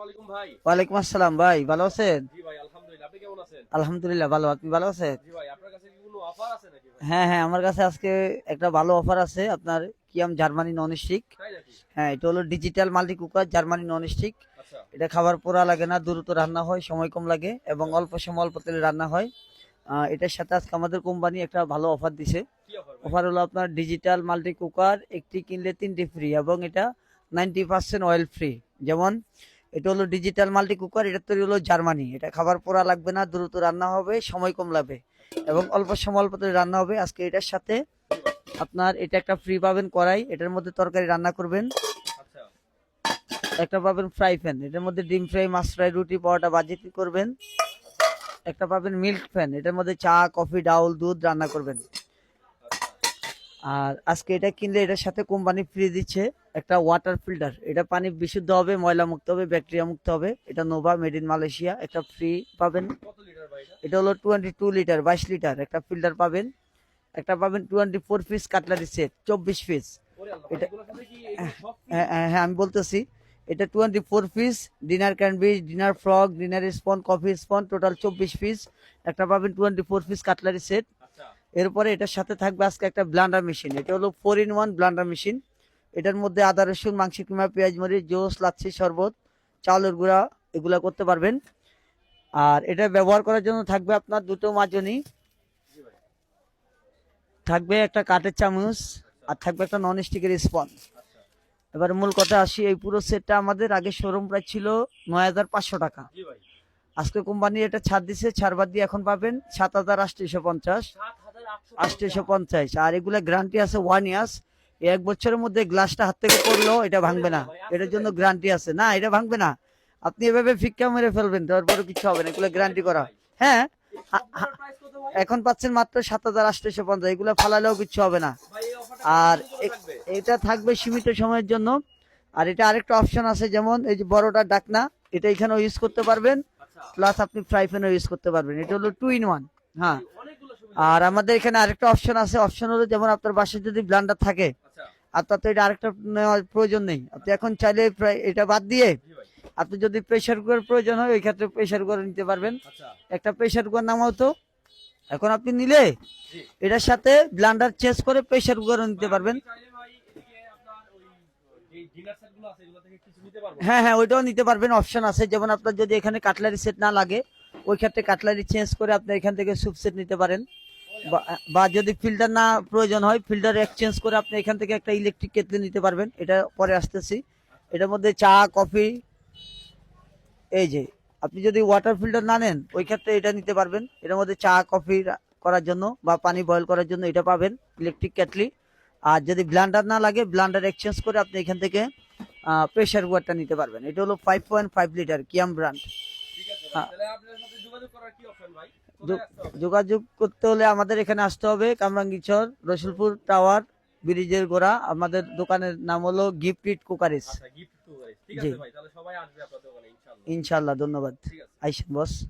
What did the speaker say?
ওয়ালাইকুম ভাই। ওয়ালাইকুম আসসালাম ভাই, ভালো আছেন? জি ভাই, আলহামদুলিল্লাহ। আপনি কেমন আছেন? আলহামদুলিল্লাহ ভালো, আপনি ভালো আছেন? জি ভাই, আপনার কাছে কি কোনো অফার আছে নাকি ভাই? হ্যাঁ হ্যাঁ, আমার কাছে আজকে একটা ভালো অফার আছে আপনার কিয়াম জার্মানি নন স্টিক। তাই নাকি? হ্যাঁ, এটা হলো digital multi cooker Germany non stick. আচ্ছা। এটা খাবার পোড়া লাগে না, দ্রুত রান্না হয়, সময় কম লাগে এবং আচ্ছা। অল্প সময় অল্প তেলে রান্না হয়। এটার সাথে আজকে আমাদের কোম্পানি একটা ভালো অফার দিছে। কি অফার ভাই? অফার হলো আপনার ডিজিটাল মাল্টি কুকার একটি কিনলে 3টি ফ্রি এবং এটা 90% অয়েল ফ্রি। যেমন এটা হলো ডিজিটাল মাল্টি কুকার, এটা তৈরি হলো জার্মানি। এটা খাবার পোড়া লাগবে না, দ্রুত রান্না হবে, সময় কম লাগবে এবং অল্প সময় অল্প তেলে রান্না হবে। আজকে এটার সাথে জি ভাই। আপনার এটা একটা ফ্রি পাবেন কড়াই, এটার মধ্যে তরকারি রান্না করবেন। আচ্ছা। একটা পাবেন ফ্রাই প্যান, এটার মধ্যে ডিম ফ্রাই, মাছ ফ্রাই, রুটি, পরোটা ভাজি করবেন। একটা পাবেন মিল্ক প্যান, এটার মধ্যে চা, কফি, ডাউল, দুধ রান্না করবেন। আচ্ছা। আর আজকে এটা কিনলে এটার সাথে কোম্পানি ফ্রি দিচ্ছে একটা ওয়াটার ফিল্টার। এটা পানি বিশুদ্ধ হবে, ময়লা মুক্ত হবে, ব্যাকটেরিয়া মুক্ত হবে। এটা নোভা মেড ইন মালয়েশিয়া, একটা ফ্রি পাবেন। কত লিটার ভাই এটা? এটা হলো 22 লিটার, 22 লিটার একটা ফিল্টার পাবেন। একটা পাবেন 24 পিস কাটলারি সেট, 24 পিস। ওরে আল্লাহ ভাই, এটা এগুলোর সাথে কি এগুলো সব ফ্রি? হ্যাঁ হ্যাঁ হ্যাঁ, আমি বলতেছি এটা 24 পিস ডিনার ক্যানবিস, dinner fork, dinner spoon, coffee spoon, total 24 piece. একটা পাবেন 24 পিস কাটলারি সেট। আচ্ছা। এরপরে এটার সাথে থাকবে আজকে একটা ব্লান্ডার মেশিন, এটা হলো 4 in 1 ব্লান্ডার মেশিন। এটার মধ্যে আদা রসুন, মাংস কিমা, পেঁয়াজ মরিচ, জুস, লাচ্ছি, শরবত, চাউলের গুঁড়া এগুলা করতে পারবেন। আর এটা ব্যবহার করার জন্য থাকবে আপনার দুটো মাজনি, জি ভাই। থাকবে একটা কাঠের চামচ, আচ্ছা। আর থাকবে একটা নন স্টিকের স্পন। আচ্ছা। এবার মূল কথা আসি, এই পুরো সেটটা আমাদের আগে শোরুম প্রাইস ছিল 9,500 টাকা। জি ভাই। আজকে কোম্পানি এটা ছাড় দিছে, ছাড় বাদ দিয়ে এখন পাবেন 7,850। 7,850। 850। আর এগুলা গ্যারান্টি আছে 1 ইয়ার্স। 1 বছরের মধ্যে গ্লাসটা হাত থেকে পড়লেও এটা ওরে ভাঙবে না, আল্লাহ ভাই, আসলে এটার জন্য তাই? গ্যারান্টি আছে। না, এটা ভাঙবে না, আপনি এভাবে ফিক্কা মেরে ফেলবেন, তারপরে কিছু হবে না, এগুলো তাই গ্যারান্টি নাকি করা। ভাই? হ্যাঁ, এই হা- সবগুলোর হা- প্রাইস কত ভাই? এখন পাচ্ছেন মাত্র 7,850, এগুলো ফালালেও কিছু হবে না। ভাই এই অফারটা আর কতদিন জন্য থাকবে? এটা থাকবে সীমিত সময়ের জন্য। আর এটা আরেকটা অপশন আছে, যেমন এই যে বড়টা ডাকনা, এটা এখানেও ইউজ করতে পারবেন, আচ্ছা। প্লাস আপনি ফ্রাই প্যানও ইউজ করতে পারবেন। এটা হলো 2 in 1। হ্যাঁ। ভাই অনেকগুলো সুবিধা আর আছে। আমাদের এখানে আরেকটা অপশন আছে, অপশন হলো যেমন আপনার বাসায় যদি ব্লান্ডার থাকে, আচ্ছা। আপনার তো এটা আরেকটা নেওয়ার প্রয়োজন নেই, আপনি এখন চাইলে এটা বাদ দিয়ে জি ভাই। আপনি যদি প্রেসার কুকার প্রয়োজন হয়, ওই ক্ষেত্রে প্রেসার কুকার নিতে পারবেন। আচ্ছা। একটা প্রেসার কুকার নামাও তো, এখন আপনি নিলে জি। এটার সাথে ব্লান্ডার চেঞ্জ করে প্রেসার কুকারও ভাই নিতে আমি পারবেন। কি চাইলে ভাই এদিকে আপনার ওই যে ডিনার সেট গুলো আছে এগুলো থেকে কিছু নিতে পারবো হ্যাঁ নাকি? হ্যাঁ, ওইটাও নিতে পারবেন, অপশন আছে। যেমন আপনার যদি এখানে কাটলারি সেট না লাগে, ওই ক্ষেত্রে কাটলারি চেঞ্জ করে আপনি এখান থেকে স্যুপ সেট নিতে পারেন। ওরে বা আল্লাহ। বা যদি ফিল্টার না প্রয়োজন হয়, ফিল্টার এক্সচেঞ্জ করে আপনি এখান থেকে একটা ইলেকট্রিক কেটলি নিতে পারবেন। এটা পরে আসতেছি। আচ্ছা। এটার মধ্যে চা, কফি, এই যে আপনি যদি ওয়াটার ফিল্টার না নেন, ওই ক্ষেত্রে এটা নিতে পারবেন। এটার মধ্যে চা, কফি করার জন্য বা পানি বয়ল করার জন্য এটা পাবেন, ইলেকট্রিক কেটলি। আর যদি ব্লান্ডার না লাগে, ব্লান্ডার এক্সচেঞ্জ করে আপনি এখান থেকে প্রেসার কুকারটা নিতে পারবেন। এটা হলো 5.5 লিটার কিয়াম ব্র্যান্ড। ঠিক আছে ভাই, তাহলে আপনার সাথে যোগাযোগ করার কি অপশন ভাই? কোথায় যো- আসতে হবে? যোগাযোগ করতে হলে আমাদের এখানে আসতে হবে, কামরাঙ্গীরচর, রসুলপুর টাওয়ার, ব্রিজের গোড়া। আমাদের দোকানের নাম হলো গিফট ইট কুকারিস। আচ্ছা, গিফট টু গাইস। ঠিক জি, আছে ভাই, তাহলে সবাই আসবে আপনার দোকানে ইনশাআল্লাহ। ইনশাল্লাহ, ধন্যবাদ। ঠিক আছে। আইসেন বস।